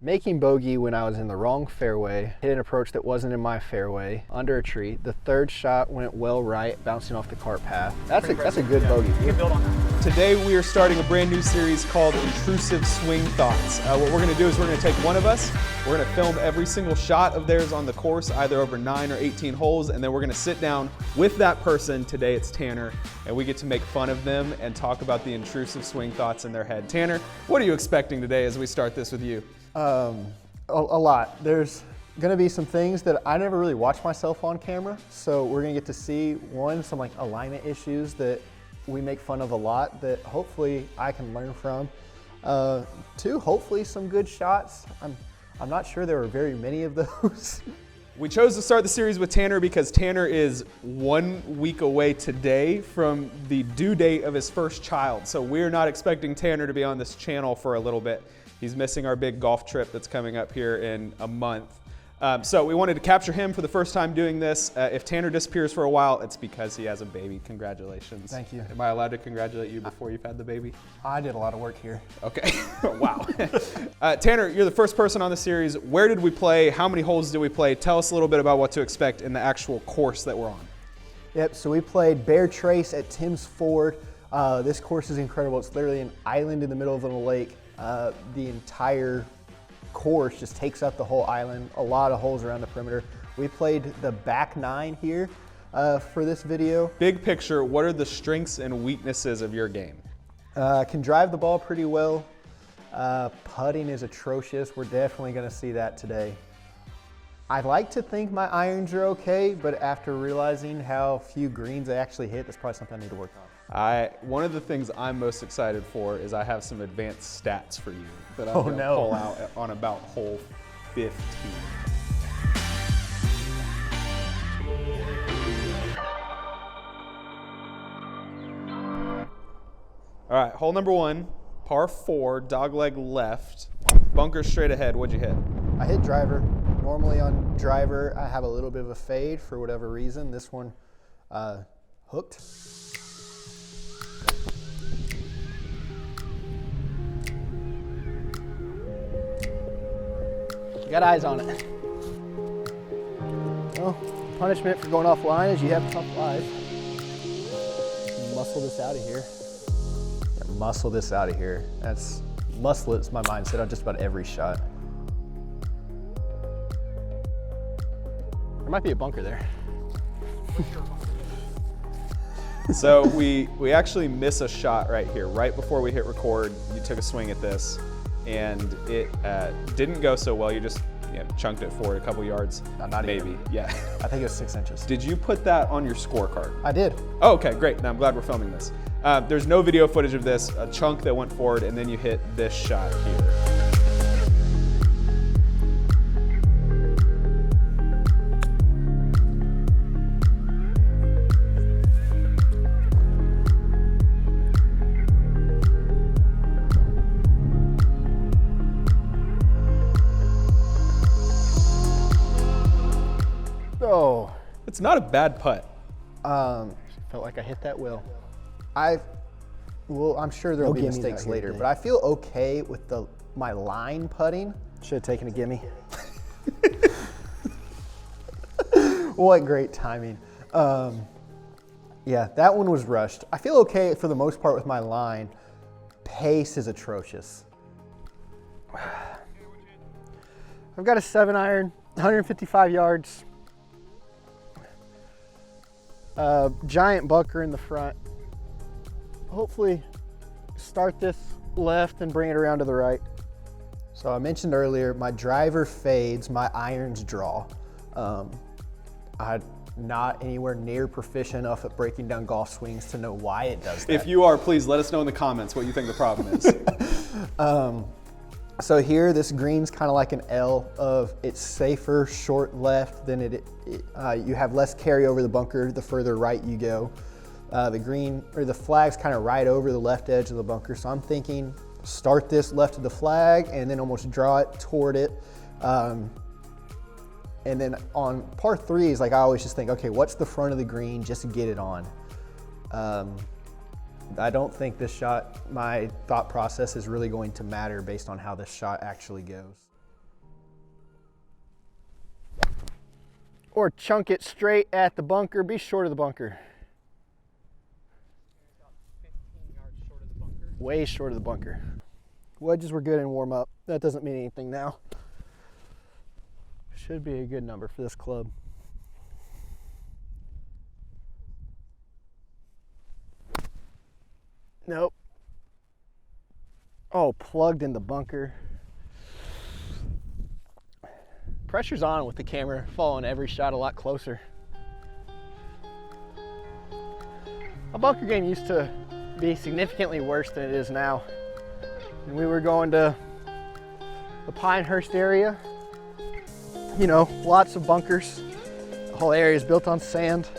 Making bogey when I was in the wrong fairway, hit an approach that wasn't in my fairway, under a tree. The third shot went well right, bouncing off the cart path. That's a good bogey. You can build on that. Today we are starting a brand new series called Intrusive Swing Thoughts. What we're going to do is we're going to take one of us, we're going to film every single shot of theirs on the course, either over 9 or 18 holes, and then we're going to sit down with that person. Today it's Tanner, and we get to make fun of them and talk about the intrusive swing thoughts in their head. Tanner, what are you expecting today as we start this with you? A lot. There's gonna be some things that I never really watch myself on camera, so we're gonna get to see, one, some like alignment issues that we make fun of a lot that hopefully I can learn from. Two, hopefully some good shots. I'm not sure there were very many of those. We chose to start the series with Tanner because Tanner is 1 week away today from the due date of his first child. So we're not expecting Tanner to be on this channel for a little bit. He's missing our big golf trip that's coming up here in a month. So we wanted to capture him for the first time doing this. If Tanner disappears for a while, it's because he has a baby. Congratulations. Thank you. Am I allowed to congratulate you before you've had the baby? I did a lot of work here. Okay, wow. Tanner, you're the first person on the series. Where did we play? How many holes did we play? Tell us a little bit about what to expect in the actual course that we're on. Yep, so we played Bear Trace at Tim's Ford. This course is incredible. It's literally an island in the middle of a lake. The entire course just takes up the whole island, a lot of holes around the perimeter. We played the back 9 here for this video. Big picture, what are the strengths and weaknesses of your game? Can drive the ball pretty well. Putting is atrocious. We're definitely going to see that today. I like to think my irons are okay, but after realizing how few greens I actually hit, that's probably something I need to work on. One of the things I'm most excited for is I have some advanced stats for you that I'm going to pull out on about hole 15. All right, hole number 1, par 4, dogleg left, bunker straight ahead. What'd you hit? I hit driver. Normally on driver, I have a little bit of a fade for whatever reason. This one hooked. Got eyes on it. Well, punishment for going offline is you have tough life. Muscle this out of here. Yeah, muscle this out of here. That's muscle. It's my mindset on just about every shot. There might be a bunker there. So we actually miss a shot right here. Right before we hit record, you took a swing at this, and it didn't go so well. You just chunked it forward a couple yards. Not maybe. even. Yeah. I think it was 6 inches. Did you put that on your scorecard? I did. Oh, okay, great. Now I'm glad we're filming this. There's no video footage of this. A chunk that went forward, and then you hit this shot here. Oh. It's not a bad putt. Felt like I hit that well. I'm sure there'll be mistakes later, but I feel okay with my line putting. Should have taken a gimme. What great timing. Yeah, that one was rushed. I feel okay for the most part with my line. Pace is atrocious. I've got a 7-iron, 155 yards. Giant bunker in the front. Hopefully start this left and bring it around to the right. So I mentioned earlier, my driver fades, my irons draw. I'm not anywhere near proficient enough at breaking down golf swings to know why it does that. If you are, please let us know in the comments what you think the problem is. So here, this green's kind of like an L of it's safer short left than you have less carry over the bunker the further right you go. The flag's kind of right over the left edge of the bunker. So I'm thinking start this left of the flag and then almost draw it toward it. And then on par 3s, like I always just think, okay, what's the front of the green just to get it on? I don't think this shot, my thought process is really going to matter based on how this shot actually goes. or chunk it straight at the bunker. Be short of the bunker. About 15 yards short of the bunker. Way short of the bunker. Wedges were good in warm up. That doesn't mean anything now. Should be a good number for this club. Nope. Oh, plugged in the bunker. Pressure's on with the camera following every shot a lot closer. My bunker game used to be significantly worse than it is now. And we were going to the Pinehurst area. You know, lots of bunkers. The whole area is built on sand.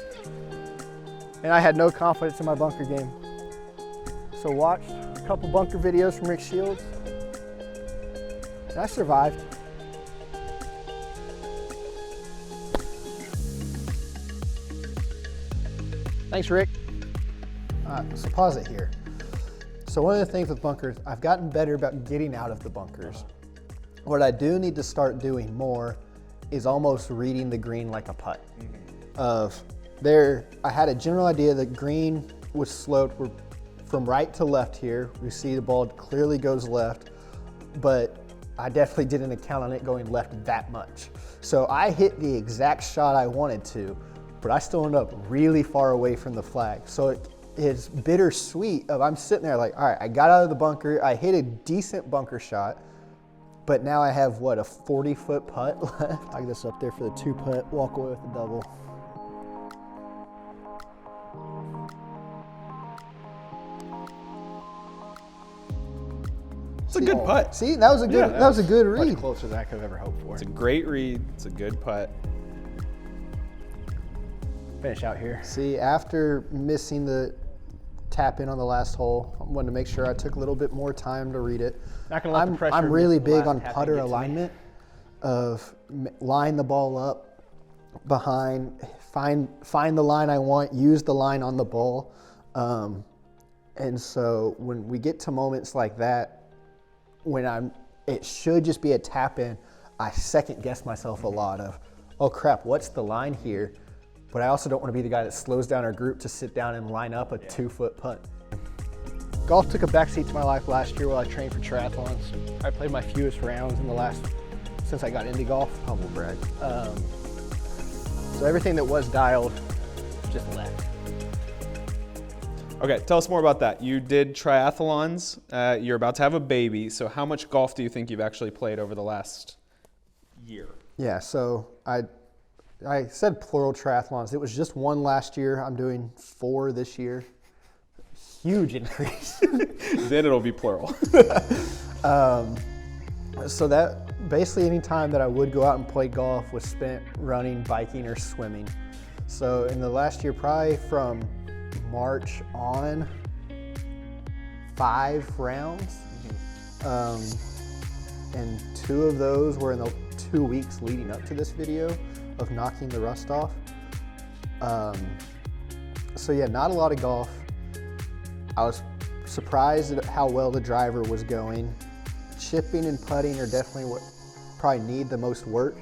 And I had no confidence in my bunker game. So watched a couple bunker videos from Rick Shields. And I survived. Thanks, Rick. So pause it here. So one of the things with bunkers, I've gotten better about getting out of the bunkers. What I do need to start doing more is almost reading the green like a putt. I had a general idea that green was sloped from right to left here. We see the ball clearly goes left, but I definitely didn't account on it going left that much. So I hit the exact shot I wanted to, but I still ended up really far away from the flag. So it's bittersweet of I'm sitting there like, all right, I got out of the bunker, I hit a decent bunker shot, but now I have what, a 40-foot putt left? I get this up there for the 2-putt, walk away with the double. It's a good putt. See, that was a good, that was a good read. Much closer than I could have ever hoped for. It's a great read. It's a good putt. Finish out here. See, after missing the tap in on the last hole, I wanted to make sure I took a little bit more time to read it. Not gonna let the pressure. I'm really of the big last on tap in putter get to me. alignment, of line the ball up behind, find the line I want, use the line on the ball. And so when we get to moments like that, when it should just be a tap in, I second guess myself a lot of, oh crap, what's the line here? But I also don't want to be the guy that slows down our group to sit down and line up a 2-foot putt. Golf took a backseat to my life last year while I trained for triathlons. I played my fewest rounds in the last, since I got into golf. Humble brag. So everything that was dialed just left. Okay, tell us more about that. You did triathlons. You're about to have a baby. So how much golf do you think you've actually played over the last year? Yeah, so I said plural triathlons. It was just one last year. I'm doing 4 this year. Huge increase. Then it'll be plural. So that basically any time that I would go out and play golf was spent running, biking, or swimming. So in the last year, probably from March on, 5 rounds. And 2 of those were in the 2 weeks leading up to this video of knocking the rust off. So yeah, not a lot of golf. I was surprised at how well the driver was going. Chipping and putting are definitely what probably need the most work.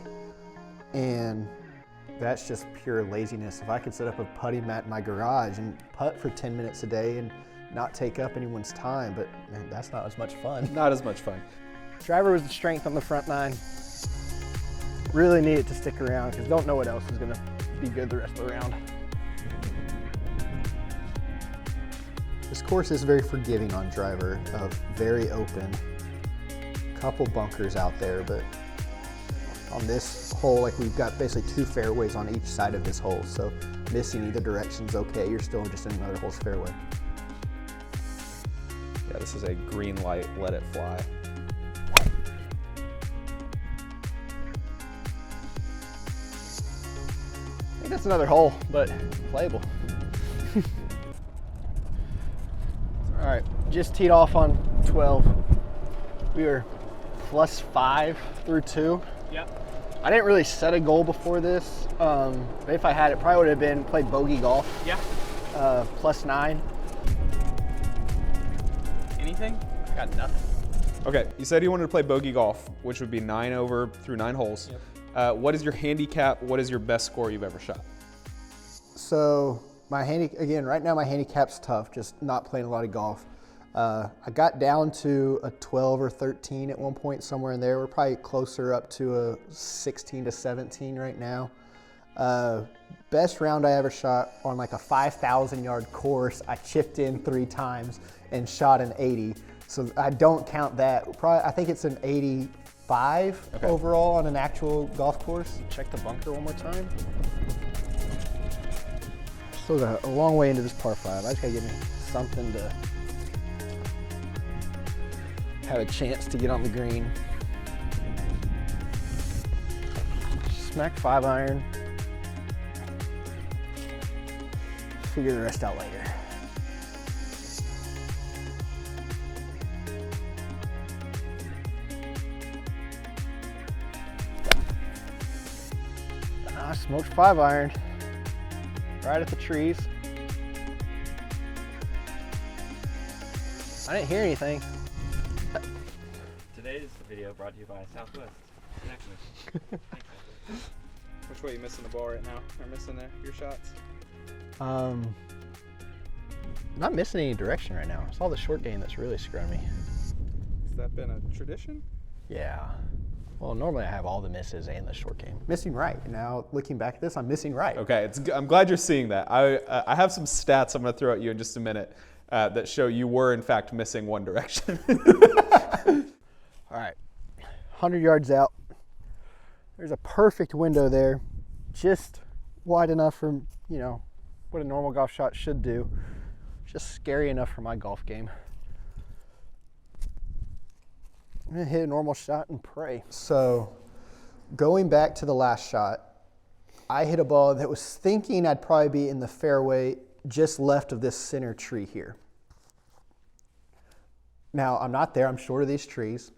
And that's just pure laziness. If I could set up a putting mat in my garage and putt for 10 minutes a day and not take up anyone's time, but man, that's not as much fun. Not as much fun. Driver was the strength on the front 9. Really need it to stick around because don't know what else is going to be good the rest of the round. This course is very forgiving on driver, very open. Couple bunkers out there, but on this hole, like we've got basically 2 fairways on each side of this hole, so missing either direction's okay. You're still just in another hole's fairway. Yeah, this is a green light, let it fly. I think that's another hole, but playable. All right, just teed off on 12. We were +5 through 2. Yep. I didn't really set a goal before this. If I had, it probably would have been played bogey golf. Yeah. +9. Anything? I got nothing. Okay, you said you wanted to play bogey golf, which would be 9 over through 9 holes. Yep. What is your handicap? What is your best score you've ever shot? So right now my handicap's tough, just not playing a lot of golf. I got down to a 12 or 13 at one point, somewhere in there. We're probably closer up to a 16 to 17 right now. Best round I ever shot on like a 5,000 yard course, I chipped in 3 times and shot an 80. So I don't count that. I think it's an 85 overall on an actual golf course. Check the bunker one more time. Still got a long way into this par 5. I just gotta get me something to have a chance to get on the green. Smack 5 iron. Figure the rest out later. I smoked 5 iron right at the trees. I didn't hear anything. Today's video brought to you by Southwest. Which way are you missing the ball right now? Or missing your shots? Not missing any direction right now. It's all the short game that's really screwing me. Has that been a tradition? Yeah. Well, normally I have all the misses and the short game. Missing right. Now, looking back at this, I'm missing right. Okay, I'm glad you're seeing that. I have some stats I'm going to throw at you in just a minute that show you were, in fact, missing one direction. All right, 100 yards out. There's a perfect window there, just wide enough for, what a normal golf shot should do. Just scary enough for my golf game. I'm gonna hit a normal shot and pray. So, going back to the last shot, I hit a ball that was thinking I'd probably be in the fairway just left of this center tree here. Now, I'm not there, I'm short of these trees,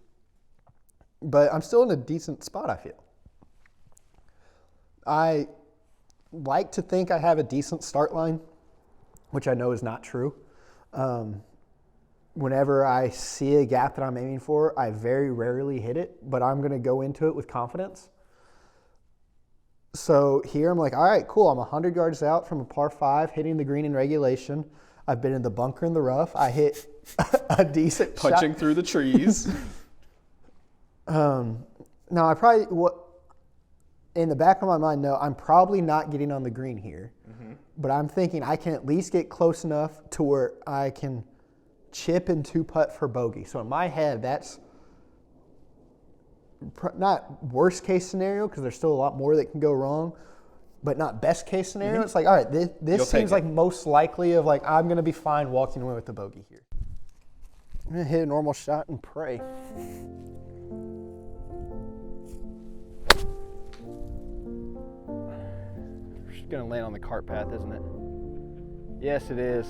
but I'm still in a decent spot, I feel. I like to think I have a decent start line, which I know is not true. Whenever I see a gap that I'm aiming for, I very rarely hit it, but I'm going to go into it with confidence. So here I'm like, all right, cool. I'm 100 yards out from a par 5, hitting the green in regulation. I've been in the bunker in the rough. I hit a decent Punching shot. through the trees. Now, in the back of my mind, no, I'm probably not getting on the green here. Mm-hmm. But I'm thinking I can at least get close enough to where I can chip and 2-putt for bogey. So in my head, that's not worst case scenario, because there's still a lot more that can go wrong, but not best case scenario. Mm-hmm. It's like, all right, this seems like most likely of like, I'm going to be fine walking away with the bogey here. I'm going to hit a normal shot and pray. It's going to land on the cart path, isn't it? Yes, it is.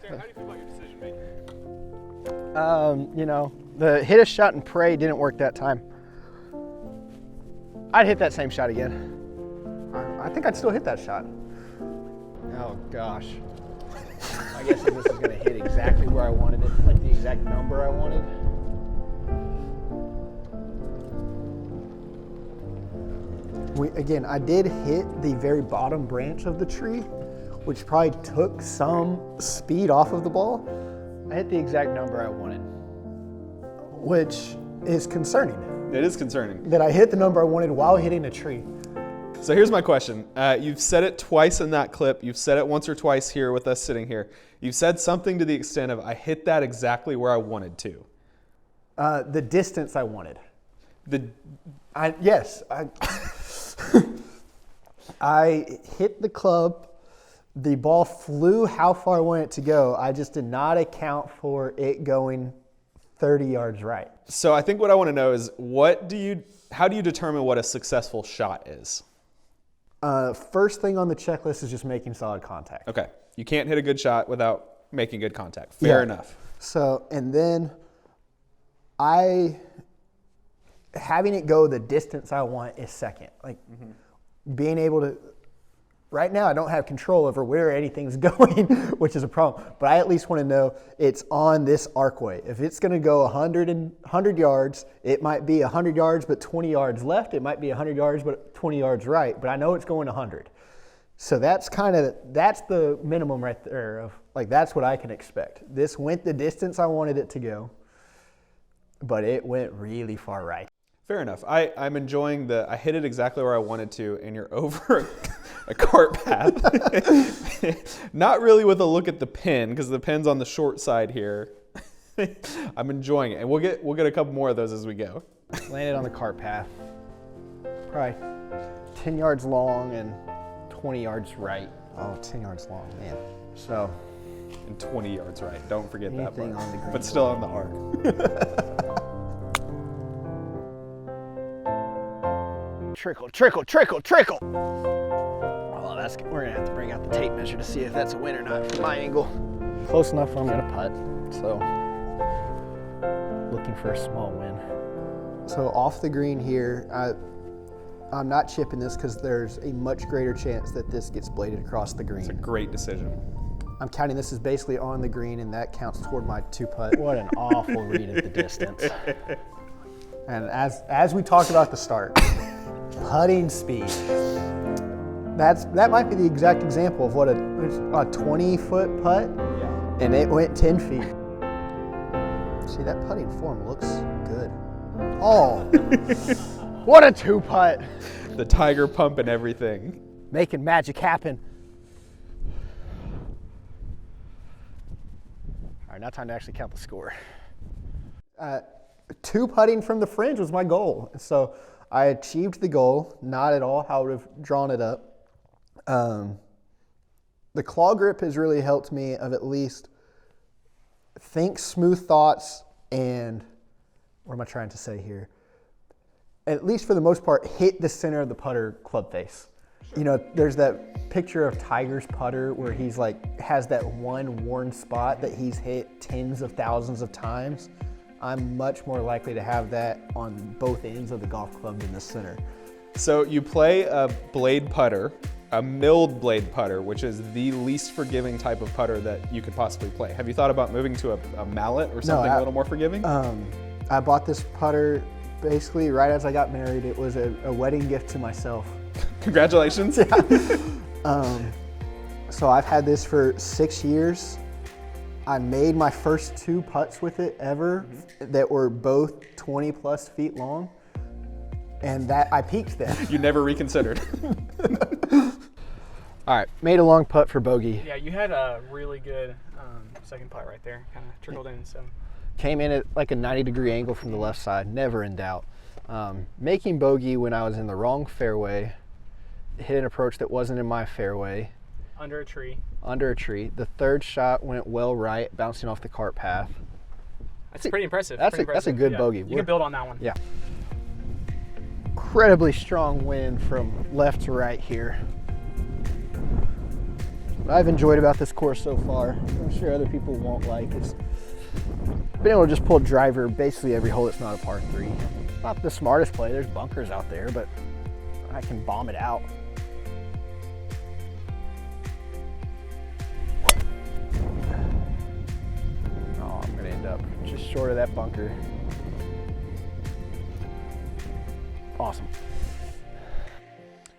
How do you feel about your decision making? The hit a shot and pray didn't work that time. I'd hit that same shot again. I think I'd still hit that shot. Oh gosh. I guess this is gonna hit exactly where I wanted it, like the exact number I wanted. I did hit the very bottom branch of the tree, which probably took some speed off of the ball. I hit the exact number I wanted, which is concerning. It is concerning. That I hit the number I wanted while hitting a tree. So here's my question. You've said it twice in that clip. You've said it once or twice here with us sitting here. You've said something to the extent of, I hit that exactly where I wanted to. The distance I wanted. I hit the club. The ball flew how far I wanted it to go. I just did not account for it going 30 yards right. So I think what I want to know is, how do you determine what a successful shot is? First thing on the checklist is just making solid contact. Okay. You can't hit a good shot without making good contact. Fair enough. So, and then having it go the distance I want is second. Like being able to right now I don't have control over where anything's going, which is a problem. But I at least want to know it's on this arcway. If it's going to go 100 yards, it might be 100 yards but 20 yards left. It might be 100 yards but 20 yards right. But I know it's going 100. So that's the minimum right there of like that's what I can expect. This went the distance I wanted it to go, but it went really far right. Fair enough. I'm enjoying I hit it exactly where I wanted to, and you're over a cart path. Not really with a look at the pin, because the pin's on the short side here. I'm enjoying it, and we'll get a couple more of those as we go. Landed on the cart path. Probably 10 yards long and 20 yards right. Oh, 10 yards long, man. So. And 20 yards right. Don't forget that part. On the green, but still on the arc. Trickle, trickle, trickle, trickle. Oh, we're gonna have to bring out the tape measure to see if that's a win or not from my angle. Close enough, I'm gonna putt. So, looking for a small win. So off the green here, I'm not chipping this because there's a much greater chance that this gets bladed across the green. It's a great decision. I'm counting this as basically on the green, and that counts toward my 2-putt. What an awful read of the distance. And as we talked about at the start, putting speed. That might be the exact example of what a 20-foot putt, and it went 10 feet. See, that putting form looks good. Oh, what a 2-putt. The tiger pump and everything. Making magic happen. All right, now time to actually count the score. 2 putting from the fringe was my goal. So I achieved the goal, not at all how I would have drawn it up. The claw grip has really helped me of at least think smooth thoughts and, what am I trying to say here? At least for the most part, hit the center of the putter club face. You know, there's that picture of Tiger's putter where he's like, has that one worn spot that he's hit tens of thousands of times. I'm much more likely to have that on both ends of the golf club in the center. So you play a blade putter, a milled blade putter, which is the least forgiving type of putter that you could possibly play. Have you thought about moving to a mallet or something a little more forgiving? I bought this putter basically right as I got married. It was a wedding gift to myself. Congratulations. So I've had this for 6 years. I made my first 2 putts with it ever that were both 20 plus feet long, and that I peaked then. You never reconsidered. All right, made a long putt for bogey. Yeah, you had a really good second putt right there, kind of trickled in. So Came in at like a 90-degree angle from the left side, never in doubt. Making bogey when I was in the wrong fairway, hit an approach that wasn't in my fairway. under a tree. Under a tree. The third shot went well right, bouncing off the cart path. That's pretty impressive. That's a good bogey. You can build on that one. Yeah. Incredibly strong wind from left to right here. What I've enjoyed about this course so far, I'm sure other people won't like, is being able to just pull a driver basically every hole that's not a par 3. Not the smartest play, there's bunkers out there, but I can bomb it out. Oh, I'm gonna end up just short of that bunker. Awesome.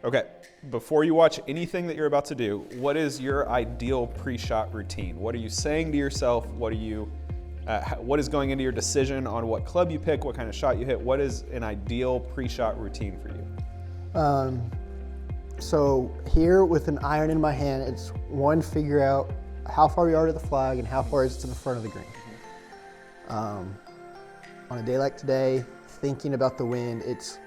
Okay, before you watch anything that you're about to do, what is your ideal pre-shot routine? What are you saying to yourself? What is going into your decision on what club you pick, what kind of shot you hit? What is an ideal pre-shot routine for you? So here with an iron in my hand, it's one, figure out how far we are to the flag and how far is it to the front of the green. On a day like today, thinking about the wind, it's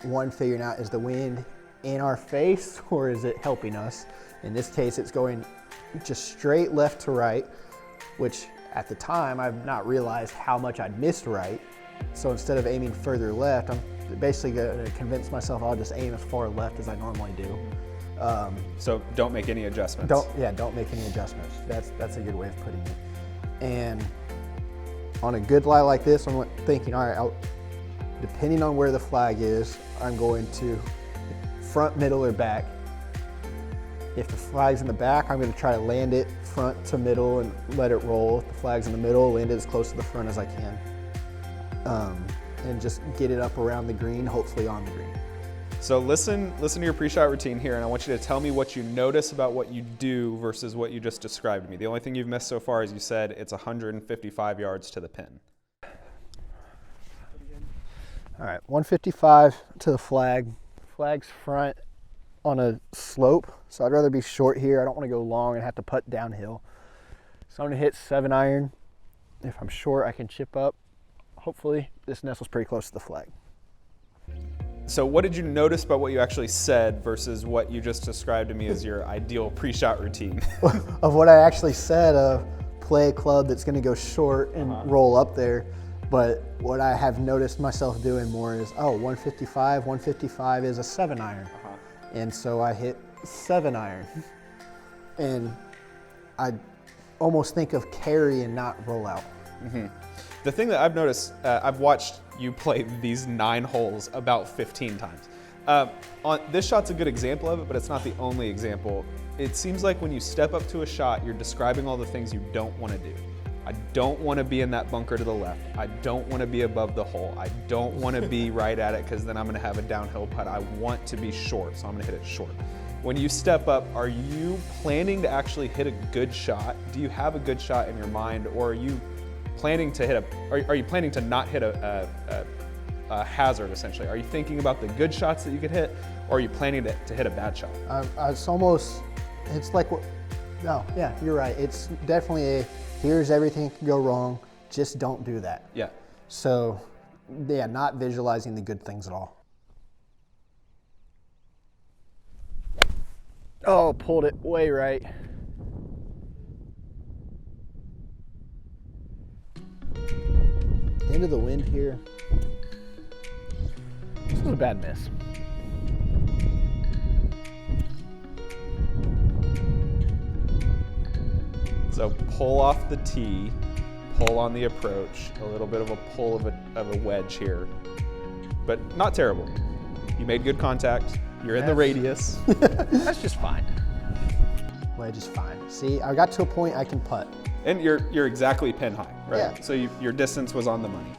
one, figuring out, is the wind in our face or is it helping us? In this case, it's going just straight left to right, which at the time I've not realized how much I'd missed right. So instead of aiming further left, I'm basically going to convince myself I'll just aim as far left as I normally do. So don't make any adjustments. Don't make any adjustments. That's a good way of putting it. And on a good lie like this, I'm thinking, all right, depending on where the flag is, I'm going to front, middle, or back. If the flag's in the back, I'm going to try to land it front to middle and let it roll. If the flag's in the middle, land it as close to the front as I can. And just get it up around the green, hopefully on the green. So listen to your pre-shot routine here, and I want you to tell me what you notice about what you do versus what you just described to me. The only thing you've missed so far is you said it's 155 yards to the pin. All right, 155 to the flag. Flag's front on a slope, so I'd rather be short here. I don't want to go long and have to putt downhill. So I'm gonna hit 7-iron. If I'm short, I can chip up. Hopefully, this nestles pretty close to the flag. So what did you notice about what you actually said versus what you just described to me as your ideal pre-shot routine? Of what I actually said, play a club that's gonna go short and roll up there. But what I have noticed myself doing more is, 155 is a 7-iron. And so I hit 7-iron. And I almost think of carry and not roll out. Mm-hmm. The thing that I've noticed, I've watched you play these 9 holes about 15 times. This shot's a good example of it, but it's not the only example. It seems like when you step up to a shot, you're describing all the things you don't want to do. I don't want to be in that bunker to the left. I don't want to be above the hole. I don't want to be right at it because then I'm going to have a downhill putt. I want to be short, so I'm going to hit it short. When you step up, are you planning to actually hit a good shot? Do you have a good shot in your mind, or are you planning to hit are you planning to not hit a hazard, essentially? Are you thinking about the good shots that you could hit, or are you planning to hit a bad shot? It's like, no, yeah, you're right. It's definitely here's everything can go wrong, just don't do that. Yeah. So, yeah, not visualizing the good things at all. Oh, pulled it way right. Into the wind here. This was a bad miss. So pull off the tee, pull on the approach, a little bit of a pull of a wedge here, but not terrible. You made good contact. You're in the radius. That's just fine. Wedge is fine. See, I got to a point I can putt. And you're exactly pin high, right? Yeah. So your distance was on the money.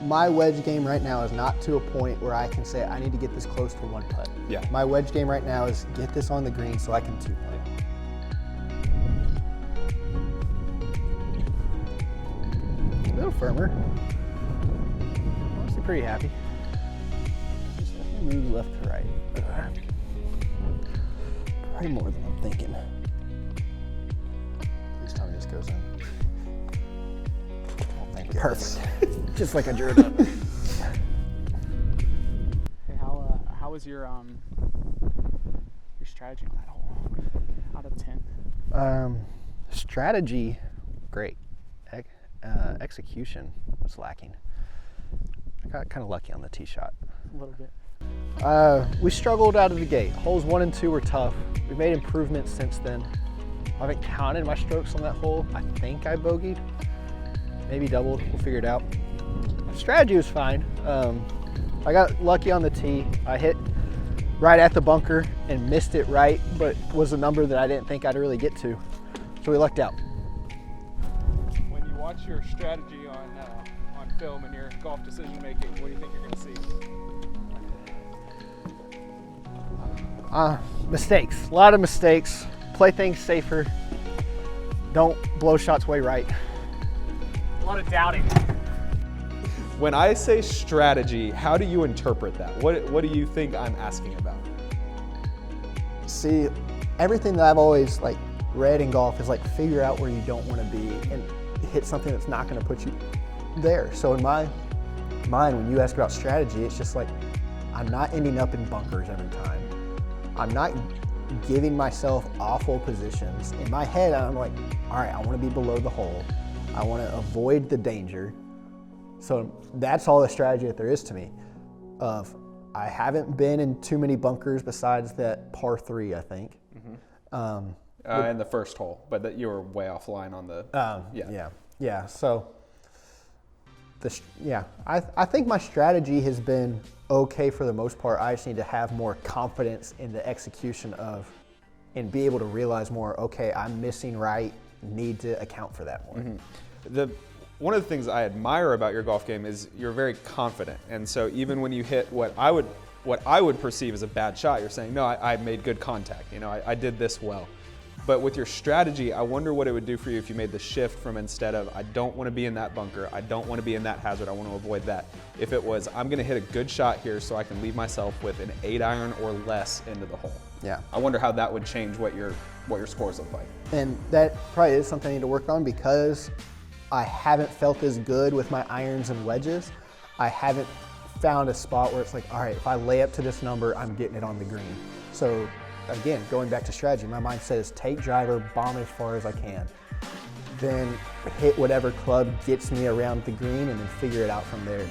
My wedge game right now is not to a point where I can say I need to get this close to one putt. Yeah. My wedge game right now is get this on the green so I can two putt. A little firmer. Honestly, pretty happy. Just move left to right. Probably more than I'm thinking. Please tell me this goes in. Oh, thank you. Perfect. Just like I drew it up. Hey, how was your strategy on that hole out of 10? Strategy, great. Execution was lacking. I got kind of lucky on the tee shot. A little bit. We struggled out of the gate. Holes 1 and 2 were tough. We've made improvements since then. I haven't counted my strokes on that hole. I think I bogeyed, maybe doubled. We'll figure it out. Strategy was fine. I got lucky on the tee. I hit right at the bunker and missed it right, but was a number that I didn't think I'd really get to. So we lucked out. When you watch your strategy on film and your golf decision making, what do you think you're going to see? Mistakes, a lot of mistakes. Play things safer. Don't blow shots way right. A lot of doubting. When I say strategy, how do you interpret that? What do you think I'm asking about? See, everything that I've always read in golf is figure out where you don't want to be and hit something that's not going to put you there. So in my mind, when you ask about strategy, it's just I'm not ending up in bunkers every time. I'm not giving myself awful positions. In my head, I'm like, all right, I want to be below the hole. I want to avoid the danger. So that's all the strategy that there is to me. I haven't been in too many bunkers besides that par 3, I think. Mm-hmm. In the first hole, but that you were way offline on the. Yeah. So, I think my strategy has been okay for the most part. I just need to have more confidence in the execution of and be able to realize more, okay, I'm missing right, need to account for that more. One of the things I admire about your golf game is you're very confident. And so even when you hit what I would perceive as a bad shot, you're saying, no, I made good contact. You know, I did this well. But with your strategy, I wonder what it would do for you if you made the shift from, instead of, I don't want to be in that bunker, I don't want to be in that hazard, I want to avoid that. If it was, I'm going to hit a good shot here so I can leave myself with an 8-iron or less into the hole. Yeah. I wonder how that would change what your scores look like. And that probably is something I need to work on, because I haven't felt as good with my irons and wedges. I haven't found a spot where it's like, all right, if I lay up to this number, I'm getting it on the green. So again, going back to strategy, my mindset is take driver, bomb as far as I can, then hit whatever club gets me around the green, and then figure it out from there.